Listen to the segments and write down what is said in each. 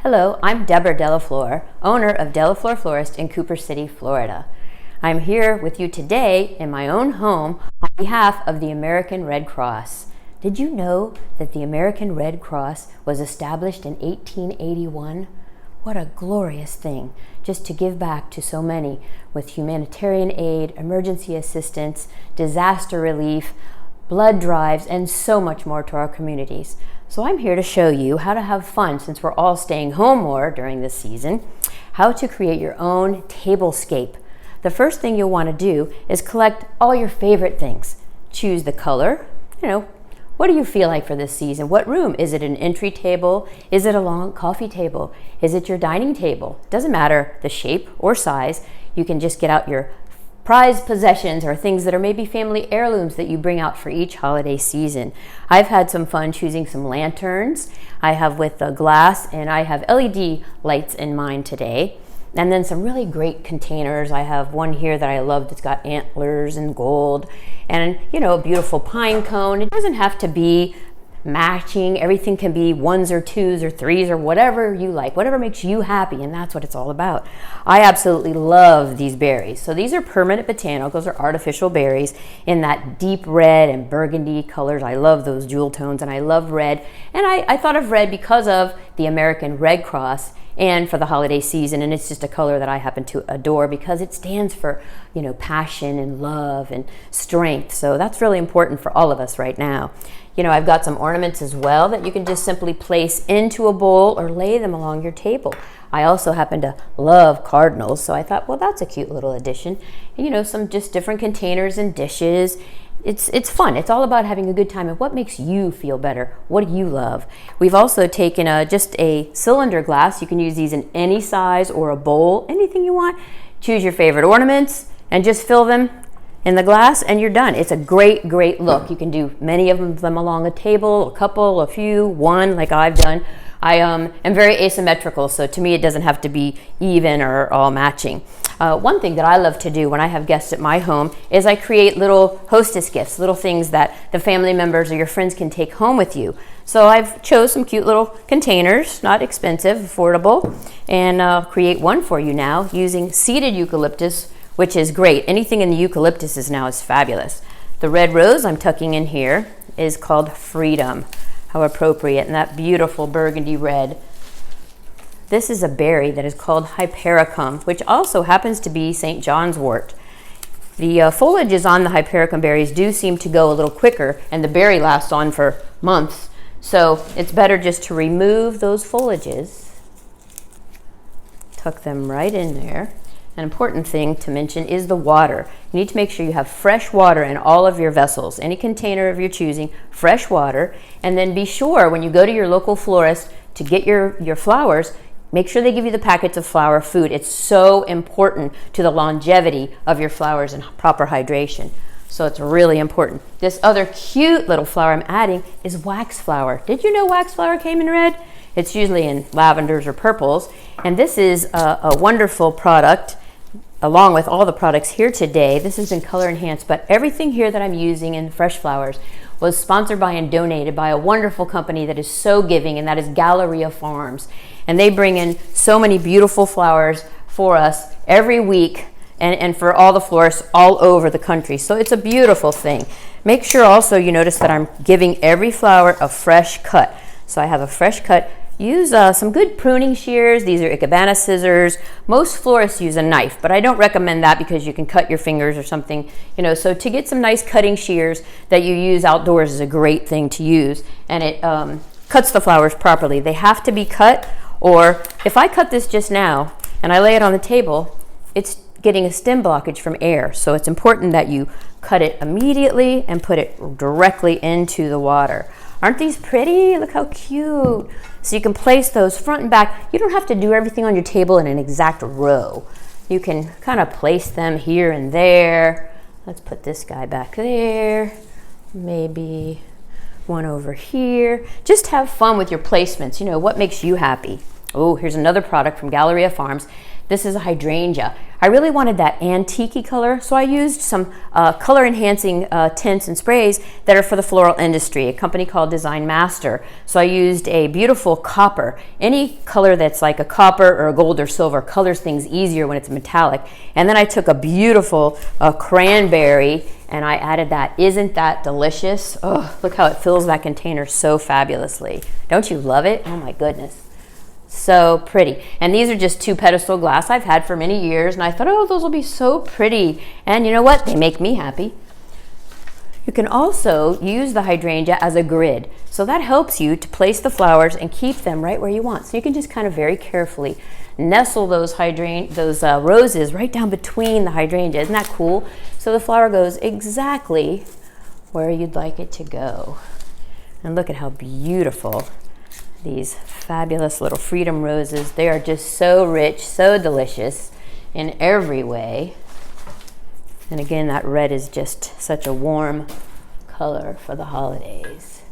Hello, I'm Deborah Flor, owner of Flor Florist in Cooper City, Florida. I'm here with you today in my own home on behalf of the American Red Cross. Did you know that the American Red Cross was established in 1881? What a glorious thing, just to give back to so many with humanitarian aid, emergency assistance, disaster relief, blood drives, and so much more to our communities. So I'm here to show you how to have fun, since we're all staying home more during this season, how to create your own tablescape. The first thing you'll want to do is collect all your favorite things. Choose the color, what do you feel like for this season? What room? Is it an entry table? Is it a long coffee table? Is it your dining table? Doesn't matter the shape or size. You can just get out your prized possessions or things that are maybe family heirlooms that you bring out for each holiday season. I've had some fun choosing some lanterns. I have with glass, and I have LED lights in mine today. And then some really great containers. I have one here that I love that's got antlers and gold and, a beautiful pine cone. It doesn't have to be matching. Everything can be ones or twos or threes or whatever you like, whatever makes you happy, and that's what it's all about. I absolutely love these berries. So these are permanent botanicals, or artificial berries in that deep red and burgundy colors. I love those jewel tones, and I love red. And I thought of red because of the American Red Cross and for the holiday season, and it's just a color that I happen to adore because it stands for, passion and love and strength. So that's really important for all of us right now. I've got some ornaments as well that you can just simply place into a bowl or lay them along your table. I also happen to love cardinals, so I thought, well, that's a cute little addition. And, some just different containers and dishes. It's fun. It's all about having a good time and what makes you feel better. What do you love? We've also taken just a cylinder glass. You can use these in any size or a bowl, anything you want. Choose your favorite ornaments and just fill them in the glass, and you're done. It's a great look. You can do many of them along a table, a couple, a few, one, like I've done. I am very asymmetrical, so to me it doesn't have to be even or all matching. One thing that I love to do when I have guests at my home is I create little hostess gifts, little things that the family members or your friends can take home with you. So I've chose some cute little containers, not expensive, affordable, and I'll create one for you now using seeded eucalyptus, which is great. Anything in the eucalyptus is fabulous. The red rose I'm tucking in here is called Freedom. How appropriate, and that beautiful burgundy red. This is a berry that is called Hypericum, which also happens to be St. John's wort. The foliages on the Hypericum berries do seem to go a little quicker, and the berry lasts on for months. So it's better just to remove those foliages, tuck them right in there. An important thing to mention is the water. You need to make sure you have fresh water in all of your vessels, any container of your choosing, fresh water. And then be sure when you go to your local florist to get your flowers, make sure they give you the packets of flower food. It's so important to the longevity of your flowers and proper hydration. So it's really important. This other cute little flower I'm adding is wax flower. Did you know wax flower came in red? It's usually in lavenders or purples. And this is a wonderful product. Along with all the products here today, this has been color enhanced, but everything here that I'm using in fresh flowers was sponsored by and donated by a wonderful company that is so giving, and that is Galleria Farms. And they bring in so many beautiful flowers for us every week, and for all the florists all over the country. So it's a beautiful thing. Make sure also you notice that I'm giving every flower a fresh cut. So I have a fresh cut. Use some good pruning shears. These are Ikebana scissors. Most florists use a knife, but I don't recommend that because you can cut your fingers or something. So to get some nice cutting shears that you use outdoors is a great thing to use, and it cuts the flowers properly. They have to be cut, or if I cut this just now and I lay it on the table, it's getting a stem blockage from air. So it's important that you cut it immediately and put it directly into the water. Aren't these pretty? Look how cute. So you can place those front and back. You don't have to do everything on your table in an exact row. You can kind of place them here and there. Let's put this guy back there. Maybe one over here. Just have fun with your placements. What makes you happy. Oh, here's another product from Galleria Farms. This is a hydrangea. I really wanted that antique-y color, so I used some color-enhancing tints and sprays that are for the floral industry, a company called Design Master. So I used a beautiful copper. Any color that's like a copper or a gold or silver colors things easier when it's metallic. And then I took a beautiful cranberry and I added that. Isn't that delicious? Oh, look how it fills that container so fabulously. Don't you love it? Oh my goodness. So pretty. And these are just 2 pedestal glass I've had for many years, and I thought, oh, those will be so pretty. And you know what? They make me happy. You can also use the hydrangea as a grid. So that helps you to place the flowers and keep them right where you want. So you can just kind of very carefully nestle those roses right down between the hydrangea. Isn't that cool? So the flower goes exactly where you'd like it to go. And look at how beautiful these fabulous little freedom roses. They are just so rich, so delicious in every way. And again, that red is just such a warm color for the holidays.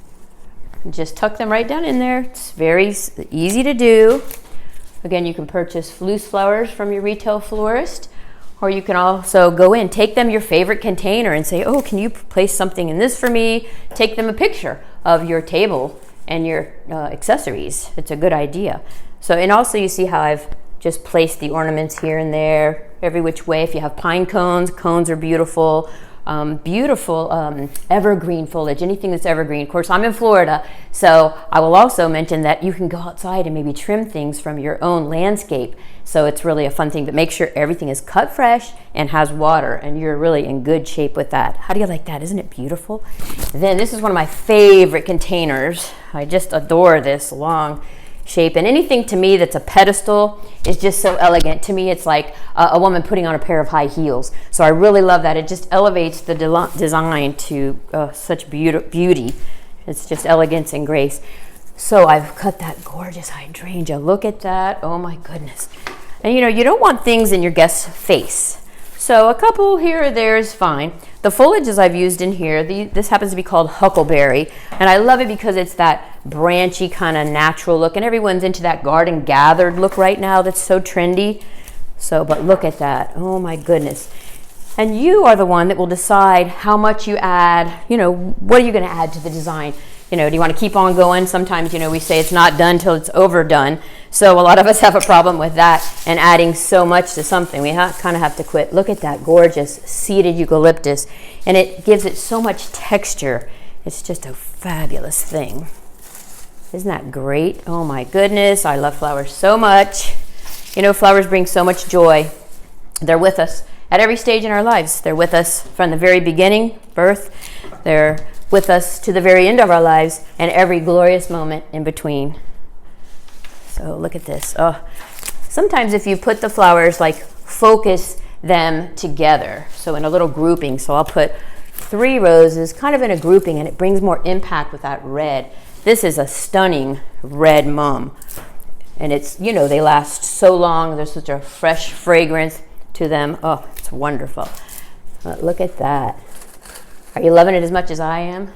Just tuck them right down in there. It's very easy to do. Again, you can purchase loose flowers from your retail florist, or you can also go in, take them your favorite container and say, oh, can you place something in this for me? Take them a picture of your table and your accessories. It's a good idea. So, and also you see how I've just placed the ornaments here and there, every which way. If you have pine cones, cones are beautiful. Evergreen foliage, anything that's evergreen. Of course, I'm in Florida, so I will also mention that you can go outside and maybe trim things from your own landscape. So it's really a fun thing, but make sure everything is cut fresh and has water, and you're really in good shape with that. How do you like that? Isn't it beautiful? Then this is one of my favorite containers. I just adore this long shape, and anything to me that's a pedestal is just so elegant. To me, it's like a woman putting on a pair of high heels. So I really love that. It just elevates the design to such beauty. It's just elegance and grace. So I've cut that gorgeous hydrangea. Look at that. Oh my goodness. And you know, you don't want things in your guest's face. So a couple here or there is fine. The foliages I've used in here, this happens to be called huckleberry, and I love it because it's that branchy kind of natural look, and everyone's into that garden gathered look right now that's so trendy. So, but look at that. Oh my goodness. And you are the one that will decide how much you add. You know, what are you going to add to the design? You know, do you want to keep on going? Sometimes, you know, we say it's not done till it's overdone. So a lot of us have a problem with that and adding so much to something. We kind of have to quit. Look at that gorgeous seeded eucalyptus. And it gives it so much texture. It's just a fabulous thing. Isn't that great? Oh my goodness. I love flowers so much. You know, flowers bring so much joy. They're with us at every stage in our lives. They're with us from the very beginning, birth. They're with us to the very end of our lives and every glorious moment in between. So look at this. Oh, sometimes if you put the flowers, like focus them together. So in a little grouping. So I'll put 3 roses kind of in a grouping, and it brings more impact with that red. This is a stunning red mum. And it's, you know, they last so long. There's such a fresh fragrance to them. Oh, it's wonderful. Look at that. Are you loving it as much as I am?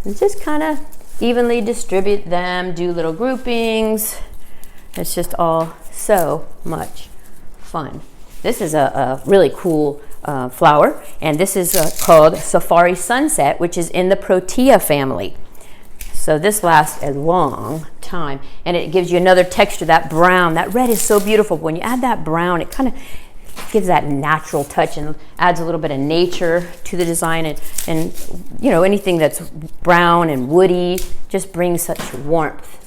And just kind of evenly distribute them, do little groupings. It's just all so much fun. This is a really cool flower, and this is called Safari Sunset, which is in the Protea family. So this lasts a long time, and it gives you another texture, that brown. That red is so beautiful. When you add that brown, it kind of gives that natural touch and adds a little bit of nature to the design, and you know, anything that's brown and woody just brings such warmth.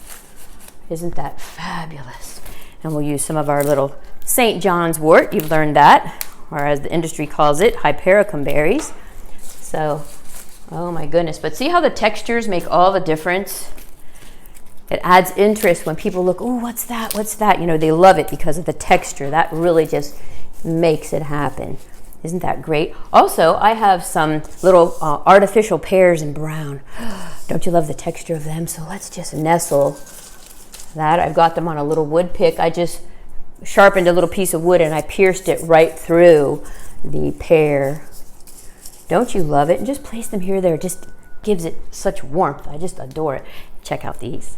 Isn't that fabulous? And we'll use some of our little St. John's wort. You've learned that, or as the industry calls it, hypericum berries. So, oh my goodness. But see how the textures make all the difference? It adds interest when people look, oh, what's that? What's that? You know, they love it because of the texture. That really just makes it happen. Isn't that great? Also, I have some little artificial pears in brown. Don't you love the texture of them? So let's just nestle that. I've got them on a little wood pick. I just sharpened a little piece of wood and I pierced it right through the pear. Don't you love it? And just place them here or there. It just gives it such warmth. I just adore it. Check out these.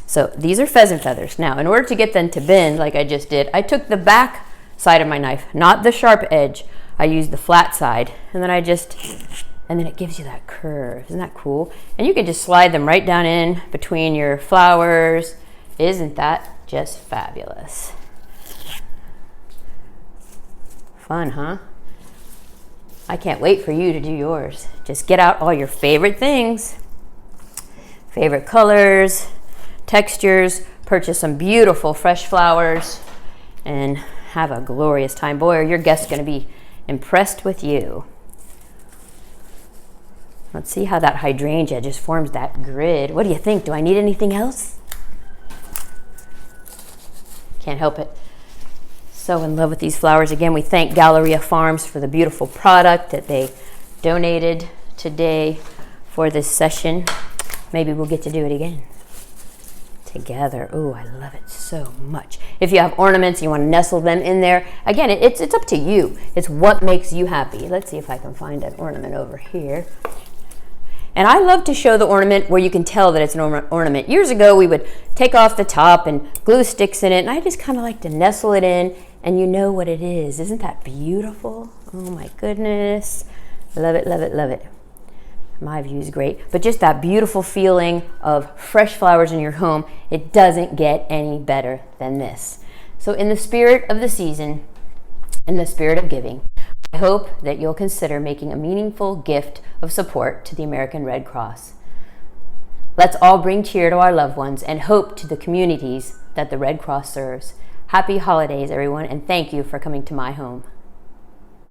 So these are pheasant feathers. Now, in order to get them to bend like I just did, I took the back side of my knife, not the sharp edge. I used the flat side, and then it gives you that curve. Isn't that cool? And you can just slide them right down in between your flowers. Isn't that just fabulous? Fun, huh? I can't wait for you to do yours. Just get out all your favorite things, favorite colors, textures, purchase some beautiful fresh flowers, and have a glorious time. Boy, are your guests going to be impressed with you. Let's see how that hydrangea just forms that grid. What do you think? Do I need anything else? Can't help it. So in love with these flowers. Again, we thank Galleria Farms for the beautiful product that they donated today for this session. Maybe we'll get to do it again together. Oh, I love it so much. If you have ornaments, you want to nestle them in there. Again, it's up to you. It's what makes you happy. Let's see if I can find an ornament over here. And I love to show the ornament where you can tell that it's an ornament. Years ago, we would take off the top and glue sticks in it, and I just kind of like to nestle it in, and you know what it is. Isn't that beautiful? Oh my goodness. Love it, love it, love it. My view is great. But just that beautiful feeling of fresh flowers in your home, it doesn't get any better than this. So in the spirit of the season, in the spirit of giving, I hope that you'll consider making a meaningful gift of support to the American Red Cross. Let's all bring cheer to our loved ones and hope to the communities that the Red Cross serves. Happy holidays, everyone, and thank you for coming to my home.